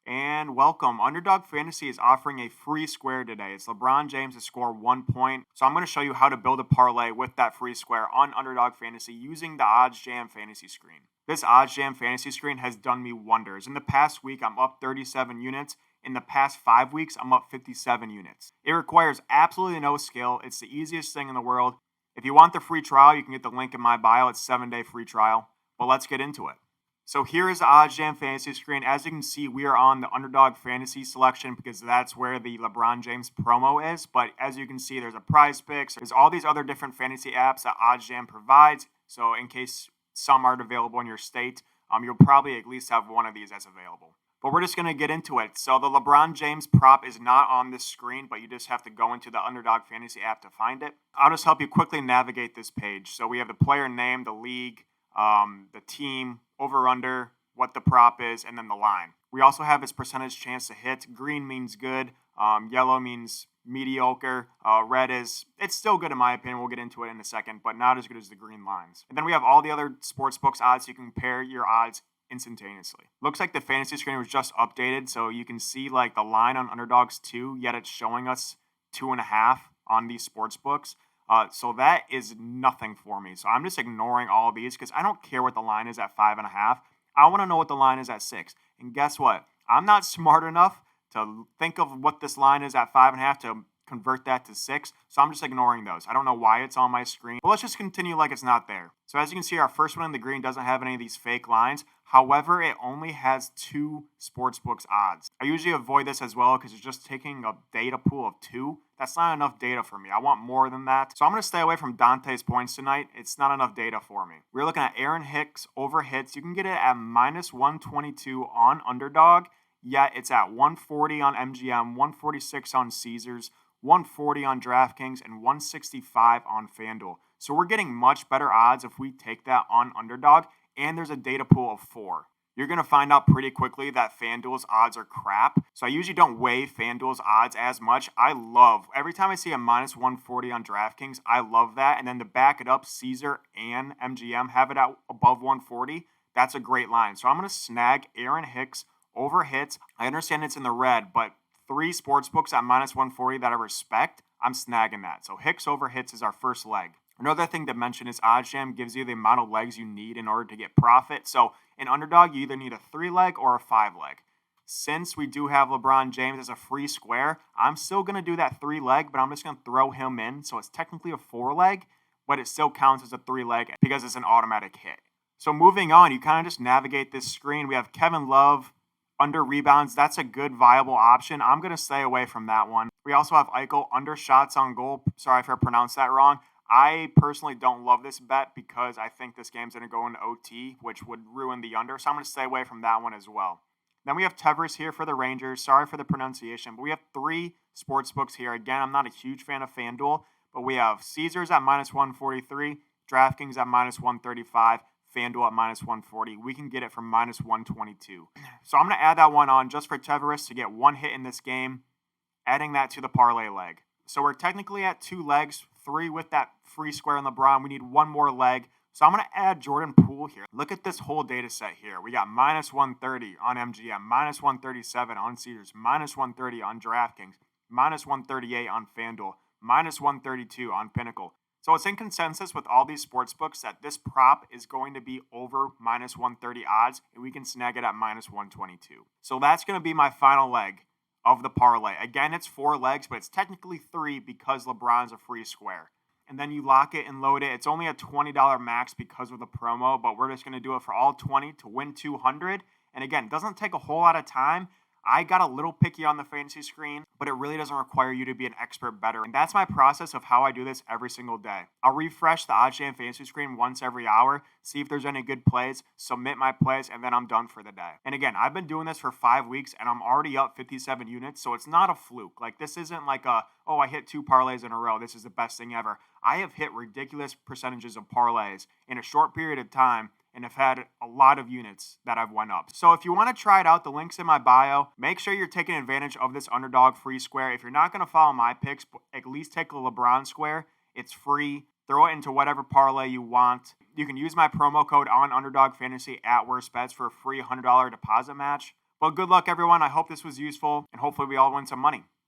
And welcome. Underdog Fantasy is offering a free square today. It's LeBron James to score 1 point. So I'm going to show you how to build a parlay with that free square on Underdog Fantasy using the OddsJam fantasy screen. This OddsJam fantasy screen has done me wonders. In the past week, I'm up 37 units. In the past 5 weeks, I'm up 57 units. It requires absolutely no skill. It's the easiest thing in the world. If you want the free trial, you can get the link in my bio. It's a 7-day free trial. But let's get into it. So here is the OddsJam fantasy screen. As you can see, we are on the Underdog Fantasy selection because that's where the LeBron James promo is. But as you can see, there's a Prize Picks. There's all these other different fantasy apps that OddsJam provides. So in case some aren't available in your state, you'll probably at least have one of these that's available. But we're just going to get into it. So the LeBron James prop is not on this screen, but you just have to go into the Underdog Fantasy app to find it. I'll just help you quickly navigate this page. So we have the player name, the league, the team, over-under, what the prop is, and then the line. We also have his percentage chance to hit. Green means good. Yellow means mediocre. Red is, it's still good in my opinion. We'll get into it in a second, but not as good as the green lines. And then we have all the other sportsbooks odds, so you can compare your odds instantaneously. Looks like the fantasy screen was just updated, so you can see like the line on Underdogs 2, yet it's showing us 2.5 on these sportsbooks. So that is nothing for me. So I'm just ignoring all of these because I don't care what the line is at 5.5. I want to know what the line is at 6. And guess what? I'm not smart enough to think of what this line is at 5.5 to convert that to 6. So I'm just ignoring those. I don't know why it's on my screen. But let's just continue like it's not there. So as you can see, our first one in the green doesn't have any of these fake lines. However, it only has 2 sportsbooks odds. I usually avoid this as well because it's just taking a data pool of 2. That's not enough data for me. I want more than that. So I'm going to stay away from Dante's points tonight. It's not enough data for me. We're looking at Aaron Hicks over hits. You can get it at minus 122 on Underdog, yet it's at 140 on MGM, 146 on Caesars, 140 on DraftKings, and 165 on FanDuel. So we're getting much better odds if we take that on Underdog, and there's a data pool of 4. You're going to find out pretty quickly that FanDuel's odds are crap. So I usually don't weigh FanDuel's odds as much. Every time I see a minus 140 on DraftKings, I love that. And then to back it up, Caesar and MGM have it out above 140. That's a great line. So I'm going to snag Aaron Hicks over hits. I understand it's in the red, but 3 sportsbooks at minus 140 that I respect, I'm snagging that. So Hicks over hits is our first leg. Another thing to mention is OddsJam gives you the amount of legs you need in order to get profit. So in Underdog, you either need a 3-leg or a 5-leg. Since we do have LeBron James as a free square, I'm still going to do that 3-leg, but I'm just going to throw him in. So it's technically a 4-leg, but it still counts as a 3-leg because it's an automatic hit. So moving on, you kind of just navigate this screen. We have Kevin Love under rebounds. That's a good viable option. I'm going to stay away from that one. We also have Eichel under shots on goal. Sorry if I pronounced that wrong. I personally don't love this bet because I think this game's going to go into OT, which would ruin the under. So I'm going to stay away from that one as well. Then we have Tevers here for the Rangers. Sorry for the pronunciation, but we have 3 sportsbooks here. Again, I'm not a huge fan of FanDuel, but we have Caesars at minus 143, DraftKings at minus 135, FanDuel at minus 140. We can get it from minus 122. So I'm going to add that one on just for Tevers to get 1 hit in this game, adding that to the parlay leg. So we're technically at 2 legs, 3 with that free square in LeBron. We need 1 more leg. So I'm going to add Jordan Poole here. Look at this whole data set here. We got minus 130 on MGM, minus 137 on Caesars, minus 130 on DraftKings, minus 138 on FanDuel, minus 132 on Pinnacle. So it's in consensus with all these sportsbooks that this prop is going to be over minus 130 odds, and we can snag it at minus 122. So that's going to be my final leg of the parlay. Again, it's 4 legs, but it's technically 3 because LeBron's a free square. And then you lock it and load it. It's only a $20 max because of the promo, but we're just going to do it for all 20 to win 200. And again, it doesn't take a whole lot of time. I got a little picky on the fantasy screen, but it really doesn't require you to be an expert bettor. And that's my process of how I do this every single day. I'll refresh the OddsJam fantasy screen once every hour, see if there's any good plays, submit my plays, and then I'm done for the day. And again, I've been doing this for 5 weeks, and I'm already up 57 units, so it's not a fluke. Like, this isn't like I hit 2 parlays in a row. This is the best thing ever. I have hit ridiculous percentages of parlays in a short period of time, and have had a lot of units that I've went up. So if you want to try it out, the link's in my bio. Make sure you're taking advantage of this Underdog free square. If you're not going to follow my picks, at least take a LeBron square. It's free. Throw it into whatever parlay you want. You can use my promo code on Underdog Fantasy at Worst Bets for a free $100 deposit match. Well, good luck, everyone. I hope this was useful, and hopefully we all win some money.